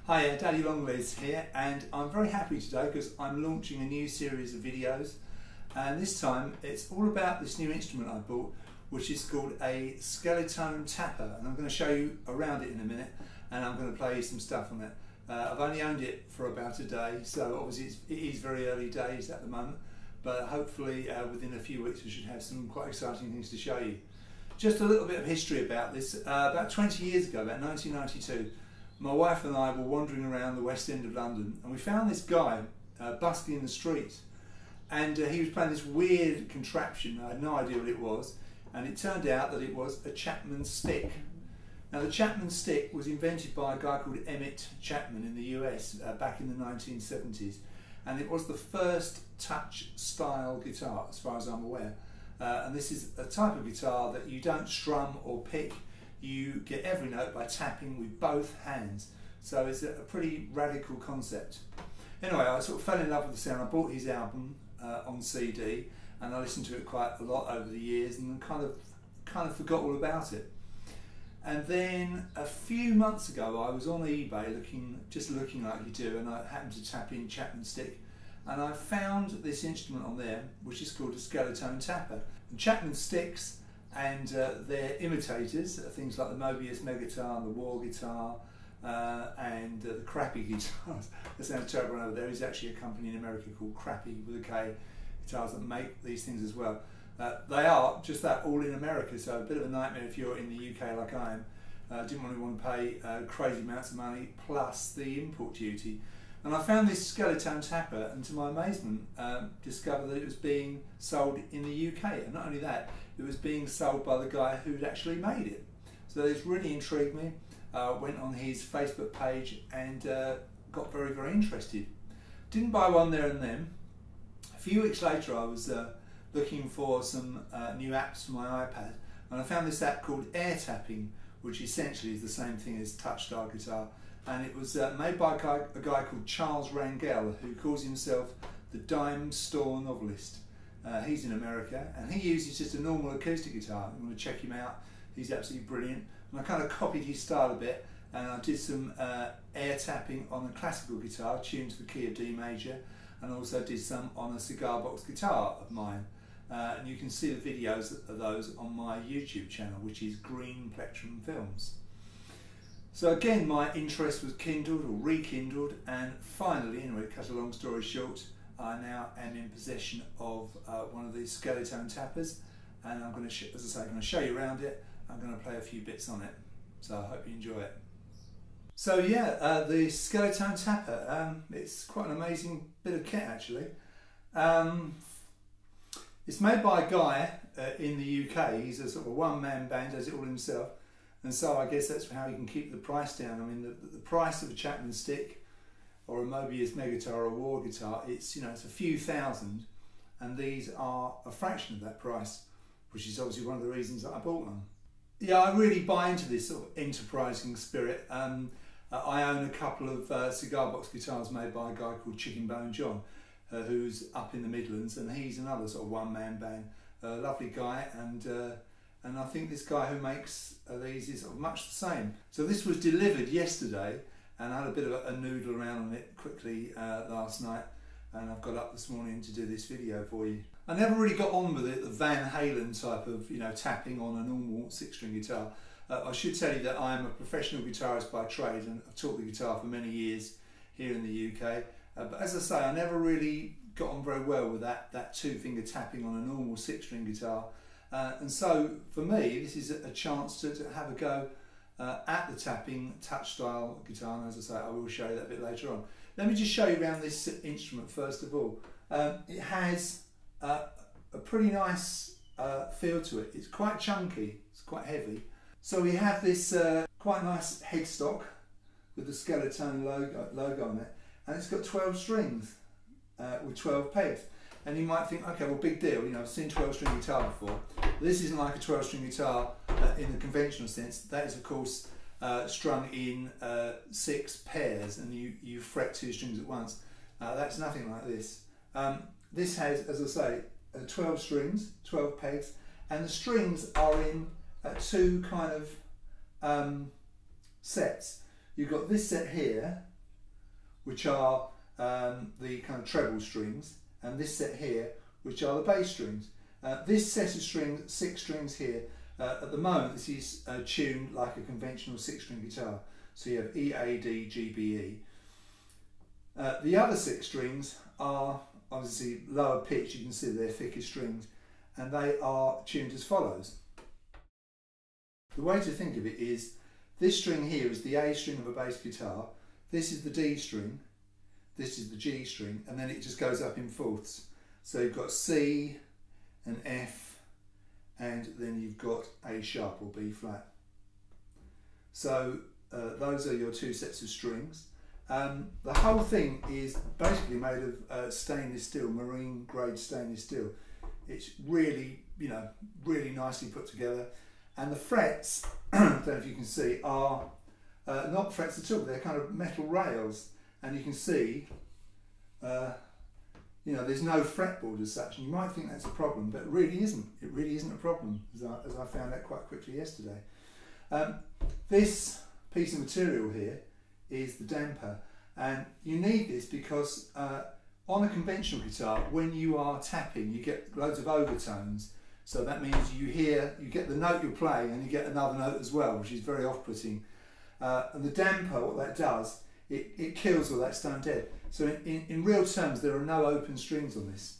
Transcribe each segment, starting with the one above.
Hi, Daddy Longlegs here, and I'm very happy today because I'm launching a new series of videos, and this time it's all about this new instrument I bought, which is called a Skeletone Tapper, and I'm going to show you around it in a minute, and I'm going to play you some stuff on it. I've only owned it for about a day, so obviously it is very early days at the moment, but hopefully within a few weeks we should have some quite exciting things to show you. Just a little bit of history about this. About 20 years ago, about 1992, my wife and I were wandering around the West End of London, and we found this guy busking in the street, and he was playing this weird contraption. I had no idea what it was, and it turned out that it was a Chapman Stick. Now, the Chapman Stick was invented by a guy called Chapman in the US back in the 1970s, and it was the first touch-style guitar as far as I'm aware. And this is a type of guitar that you don't strum or pick. You get every note by tapping with both hands, so it's a pretty radical concept. Anyway, I sort of fell in love with the sound. I bought his album on CD, and I listened to it quite a lot over the years, and kind of forgot all about it. And then a few months ago, I was on eBay just looking like you do, and I happened to tap in Chapman Stick, and I found this instrument on there, which is called a Skeletone Tapper. And Chapman Sticks and their imitators, things like the Mobius Megatar, the War guitar, and the crappy guitars. That sounds terrible over there. There's actually a company in America called Crappy with a K guitars that make these things as well. They are just that, all in America, so a bit of a nightmare if you're in the UK like I am. Didn't really want to pay crazy amounts of money plus the import duty. And I found this Skeletone Tapper, and to my amazement discovered that it was being sold in the UK, and not only that, it was being sold by the guy who'd actually made it. So this really intrigued me. Went on his Facebook page and got very, very interested. Didn't buy one there and then. A few weeks later I was looking for some new apps for my iPad, and I found this app called Air Tapping, which essentially is the same thing as Touchstyle guitar, and it was made by a guy called Charles Rangel, who calls himself the Dime Store Novelist. He's in America, and he uses just a normal acoustic guitar. I'm going to check him out. He's absolutely brilliant. And I kind of copied his style a bit, and I did some air tapping on a classical guitar tuned to the key of D major, and also did some on a cigar box guitar of mine. And you can see the videos of those on my YouTube channel, which is Green Plectrum Films. So again, my interest was kindled or rekindled, and finally, anyway, cut a long story short, I now am in possession of one of these Skeletone Tappers, and I'm going to, as I say, I'm going to show you around it. I'm going to play a few bits on it, so I hope you enjoy it. So yeah, the Skeletone Tapper, it's quite an amazing bit of kit actually. It's made by a guy in the UK. He's a sort of a one-man band, does it all himself, and so I guess that's how he can keep the price down. I mean, the price of a Chapman Stick or a Mobius Megatar or a War guitar, it's it's a few thousand, and these are a fraction of that price, which is obviously one of the reasons that I bought them. Yeah, I really buy into this sort of enterprising spirit. I own a couple of cigar box guitars made by a guy called Chicken Bone John, who's up in the Midlands, and he's another sort of one-man band. Lovely guy, and I think this guy who makes these is sort of much the same. So this was delivered yesterday, and I had a bit of a noodle around on it quickly last night, and I've got up this morning to do this video for you. I never really got on with it, the Van Halen type of tapping on a normal six-string guitar. I should tell you that I am a professional guitarist by trade, and I've taught the guitar for many years here in the UK. But as I say, I never really got on very well with that two-finger tapping on a normal six-string guitar. And so for me, this is a chance to have a go at the tapping touch-style guitar, and as I say, I will show you that a bit later on. Let me just show you around this instrument first of all. It has a pretty nice feel to it. It's quite chunky, it's quite heavy. So we have this quite nice headstock with the Skeletone logo on it, and it's got 12 strings with 12 pegs. And you might think, okay, well, big deal, I've seen 12-string guitar before. This isn't like a 12-string guitar in the conventional sense. That is, of course, strung in 6 pairs, and you fret 2 strings at once. That's nothing like this. This has, as I say, 12 strings, 12 pegs, and the strings are in 2 kind of sets. You've got this set here, which are the kind of treble strings, and this set here, which are the bass strings. This set of strings, 6 strings here, at the moment this is tuned like a conventional 6-string guitar. So you have E, A, D, G, B, E. The other 6 strings are obviously lower pitch, you can see they're thicker strings, and they are tuned as follows. The way to think of it is, this string here is the A string of a bass guitar, this is the D string, this is the G string, and then it just goes up in fourths. So you've got C and F, and then you've got A sharp or B flat. So those are your 2 sets of strings. The whole thing is basically made of stainless steel, marine grade stainless steel. It's really, you know, really nicely put together. And the frets, I don't know if you can see, are not frets at all, they're kind of metal rails. And you can see, you know, there's no fretboard as such, and you might think that's a problem, but it really isn't. It really isn't a problem, as I found out quite quickly yesterday. This piece of material here is the damper, and you need this because on a conventional guitar, when you are tapping, you get loads of overtones. So that means you get the note you're playing and you get another note as well, which is very off-putting. And the damper, what that does, it kills all that stone dead. So in real terms, there are no open strings on this.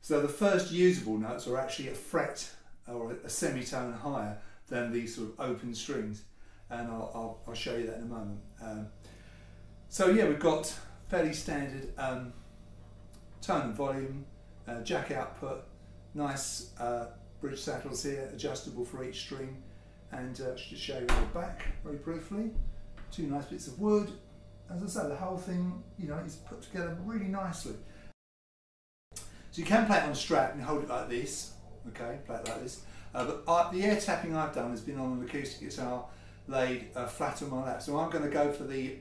So the first usable notes are actually a fret or a semitone higher than these sort of open strings. And I'll show you that in a moment. So yeah, we've got fairly standard tone and volume, jack output, nice bridge saddles here, adjustable for each string, and just show you the back very briefly. 2 nice bits of wood. As I say, the whole thing, you know, is put together really nicely. So you can play it on a strap and hold it like this, okay, play it like this. But the air tapping I've done has been on an acoustic guitar laid flat on my lap. So I'm going to go for the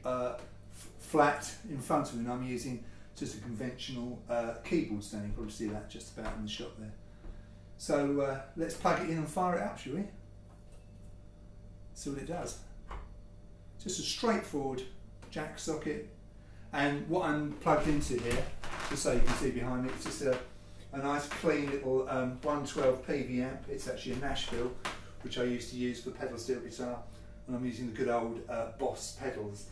flat in front of me, and I'm using just a conventional keyboard stand. You can probably see that just about in the shot there. So let's plug it in and fire it up, shall we? See what it does. Just a straightforward jack socket, and what I'm plugged into here, just so you can see behind me, it's just a nice clean little 112 PV amp. It's actually a Nashville, which I used to use for pedal steel guitar, and I'm using the good old Boss pedals.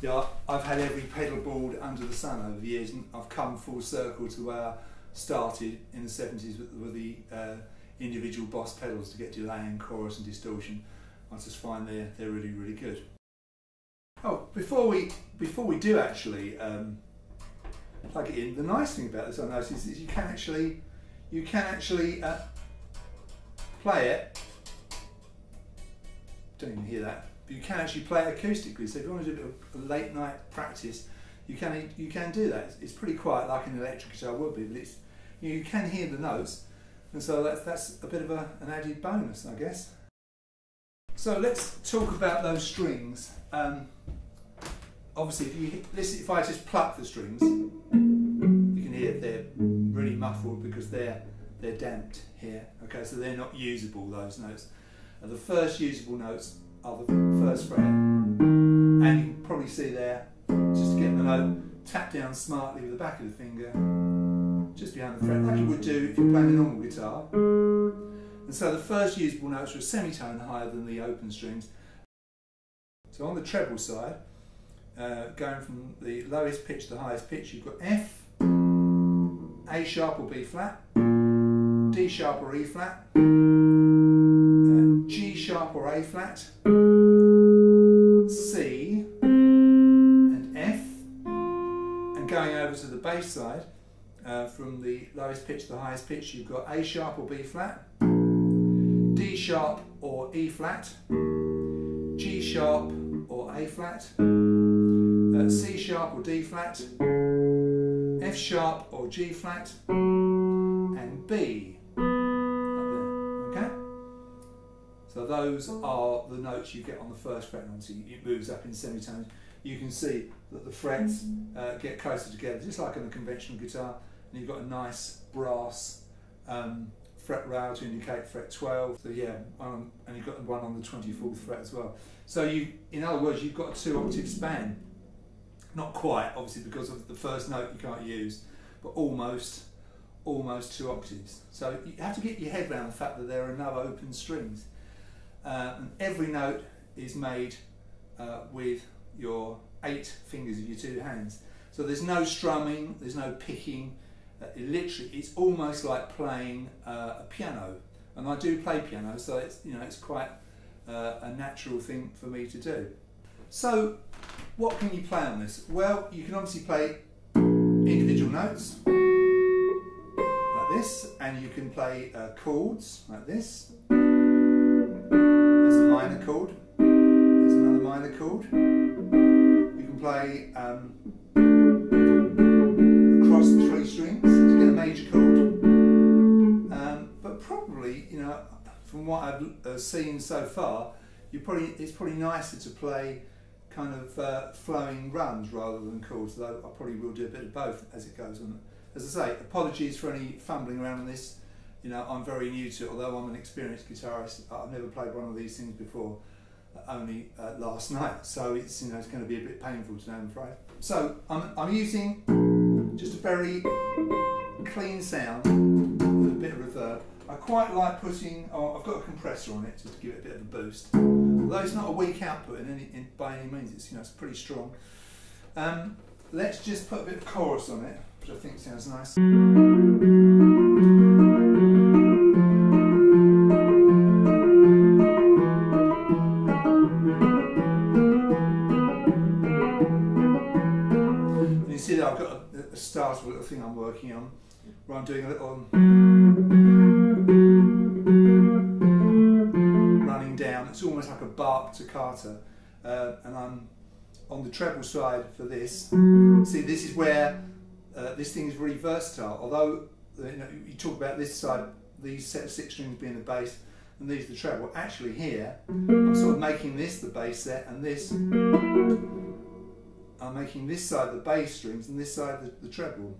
Yeah, I've had every pedal board under the sun over the years, and I've come full circle to where I started in the 70s with the individual Boss pedals to get delay and chorus and distortion. I just find they're really, really good. Oh, before we do actually plug it in, the nice thing about this I noticed is you can actually play it. Don't even hear that. But you can actually play it acoustically. So if you want to do a late night practice, you can do that. It's pretty quiet, like an electric guitar would be, but it's, you can hear the notes, and so that's a bit of an added bonus, I guess. So let's talk about those strings. Obviously, if I just pluck the strings, you can hear they're really muffled because they're damped here. Okay, so they're not usable, those notes. And the first usable notes are the first fret, and you can probably see there, just to get the note, tap down smartly with the back of the finger, just behind the fret, like you would do if you're playing a normal guitar. And so the first usable notes are a semitone higher than the open strings. So on the treble side, going from the lowest pitch to the highest pitch, you've got F, A sharp or B flat, D sharp or E flat, G sharp or A flat, C and F, and going over to the bass side, from the lowest pitch to the highest pitch, you've got A sharp or B flat, D sharp or E flat, G sharp or A flat, C sharp or D flat, F sharp or G flat, and B up there, okay? So those are the notes you get on the first fret, and obviously it moves up in semitones. You can see that the frets get closer together, just like on a conventional guitar, and you've got a nice brass fret rail to indicate fret 12. So yeah, and you've got one on the 24th fret as well. So in other words, you've got a 2-octave span. Not quite, obviously, because of the first note you can't use, but almost 2 octaves. So you have to get your head around the fact that there are no open strings. And every note is made with your 8 fingers of your 2 hands. So there's no strumming, there's no picking. It's almost like playing a piano. And I do play piano, so it's quite a natural thing for me to do. So what can you play on this? Well, you can obviously play individual notes like this, and you can play chords like this. There's a minor chord, there's another minor chord. You can play across the 3 strings to get a major chord. But probably, from what I've seen so far, it's probably nicer to play kind of flowing runs rather than chords, though I probably will do a bit of both as it goes on. As I say, apologies for any fumbling around on this. I'm very new to it, although I'm an experienced guitarist. I've never played one of these things before, only last night, so it's it's going to be a bit painful today, I'm afraid. So I'm using just a very clean sound with a bit of reverb. I quite like putting, I've got a compressor on it just to give it a bit of a boost. Although it's not a weak output by any means, it's pretty strong. Let's just put a bit of chorus on it, which I think sounds nice. And you see that I've got a starter little thing I'm working on, where I'm doing a little running down. It's almost like a bark toccata, and I'm on the treble side for this. See, this is where this thing is really versatile. Although you talk about this side, these set of 6 strings being the bass, and these the treble. Actually, here I'm sort of making this the bass set, and this I'm making this side the bass strings, and this side the treble.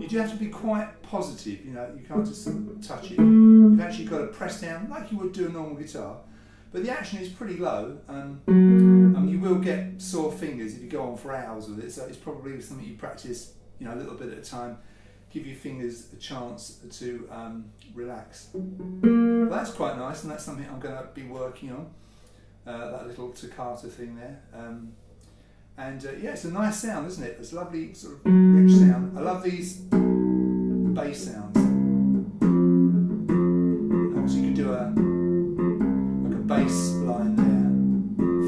You have to be quite positive, you can't just touch it. You've actually got to press down like you would do a normal guitar, but the action is pretty low, and you will get sore fingers if you go on for hours with it, so it's probably something you practice a little bit at a time, give your fingers a chance to relax. But that's quite nice, and that's something I'm going to be working on, that little toccata thing there. Yeah, it's a nice sound, isn't it? It's a lovely sort of rich sound. I love these bass sounds. Obviously you could do like a bass line there,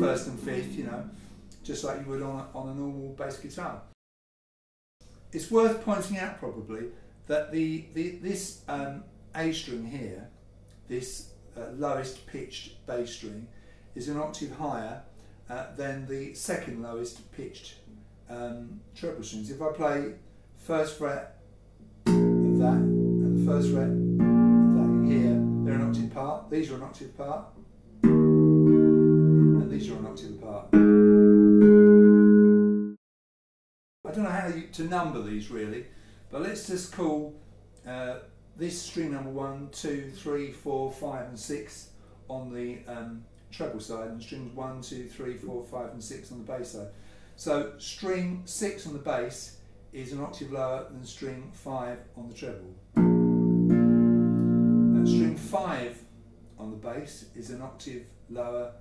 1st and 5th, just like you would on a normal bass guitar. It's worth pointing out probably that this A string here, this lowest pitched bass string, is an octave higher than the 2nd lowest pitched treble strings. If I play 1st fret of that and the 1st fret of that here, they're an octave apart. These are an octave apart, and these are an octave apart. I don't know how to number these really, but let's just call this string number 1, 2, 3, 4, 5 and 6 on the treble side, and strings 1, 2, 3, 4, 5 and 6 on the bass side. So string 6 on the bass is an octave lower than string 5 on the treble. String 5 on the bass is an octave lower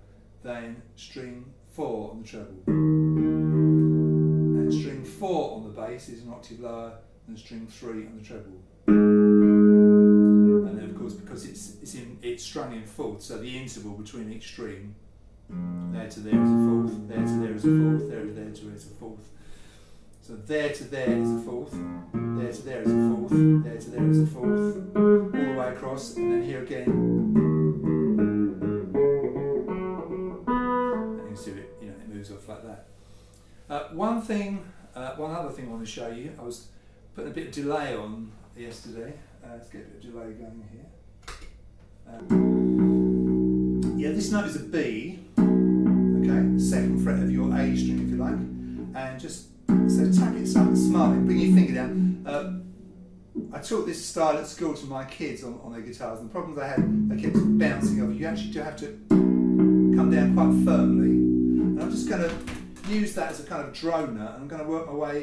than string 4 on the treble. And string 4 on the bass is an octave lower than string 3 on the treble. And then of course, because it's strung in fourths, so the interval between each string, there to there is a 4th, there to there is a 4th, there to there is a 4th. So there to there is a 4th, there to there is a 4th, there to there is a 4th, all the way across, and then here again. And you can see it, it moves off like that. One other thing I want to show you, I was putting a bit of delay on yesterday. Let's get a bit of delay going here. Yeah, this note is a B, okay, second fret of your A string if you like, and just so tap it smartly, bring your finger down. I taught this style at school to my kids on their guitars, and the problem they had, they kept bouncing off. You actually do have to come down quite firmly, and I'm just going to use that as a kind of drone note, and I'm going to work my way.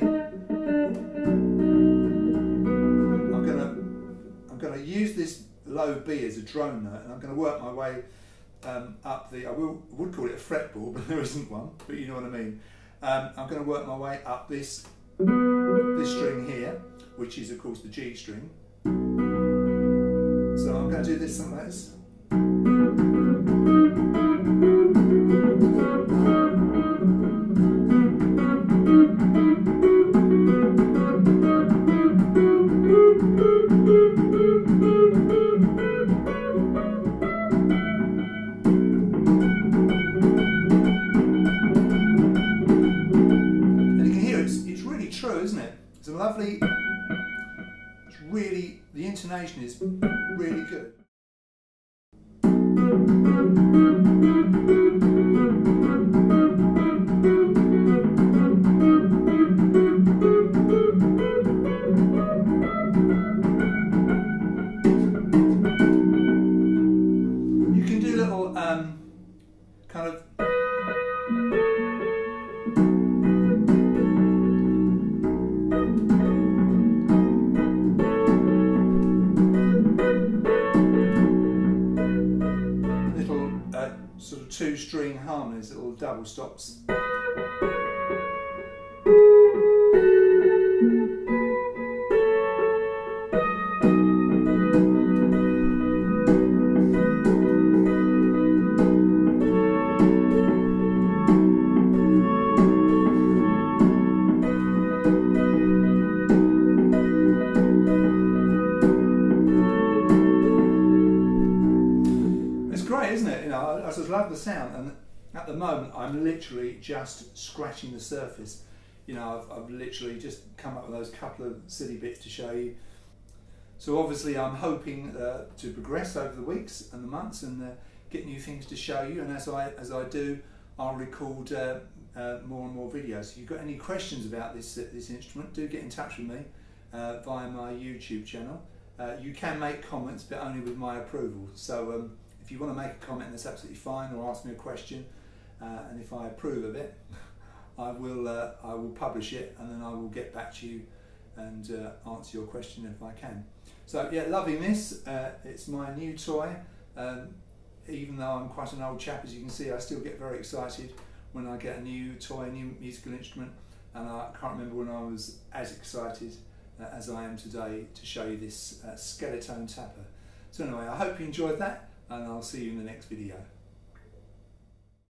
I'm going to use this low B as a drone note, and I'm going to work my way up the. I would call it a fretboard, but there isn't one. But you know what I mean. I'm going to work my way up this string here, which is of course the G string. So I'm going to do this something like this. And you can hear it's really true, isn't it? It's a lovely. Really, the intonation is really good. You can do little kind of sort of two-string harmonies, little double stops. Isn't it? You know, I just love the sound, and at the moment I'm literally just scratching the surface. You know, I've literally just come up with those couple of silly bits to show you. So obviously I'm hoping to progress over the weeks and the months and get new things to show you, and as I do, I'll record more and more videos. If you've got any questions about this instrument, do get in touch with me via my YouTube channel. You can make comments, but only with my approval. So if you want to make a comment, that's absolutely fine, or ask me a question, and if I approve of it, I will publish it, and then I will get back to you and answer your question if I can. So yeah, loving this. It's my new toy. Even though I'm quite an old chap, as you can see, I still get very excited when I get a new toy, a new musical instrument, and I can't remember when I was as excited as I am today to show you this Skeletone Tapper. So anyway, I hope you enjoyed that, and I'll see you in the next video.